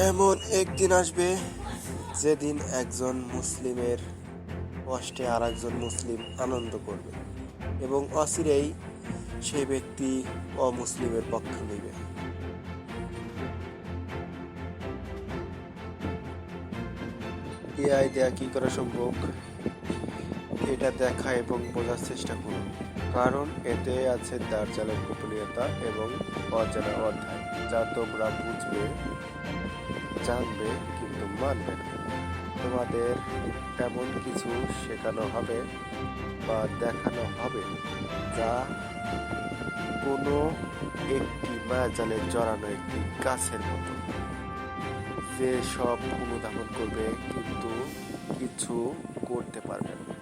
এমন একদিন আসবে যেদিন একজন মুসলিমের কষ্টে আর একজন মুসলিম আনন্দ করবে এবং অচিরেই সেই ব্যক্তি অমুসলিমের পক্ষ নেবে। এআই দেয়া কি করা সম্ভব, এটা দেখা এবং বোঝার চেষ্টা করুন, কারণ এতে আছে দার্জালের গোপনীয়তা এবং অজানা অধ্যায় যা তোমরা বুঝবে, জানবে কিন্তু মানবে না। তোমাদের এমন কিছু শেখানো হবে বা দেখানো হবে যা কোনো একটি মায়াজালে জড়ানো একটি গাছের মতো, যে সব অনুধাবন করবে কিন্তু কিছু করতে পারবে না।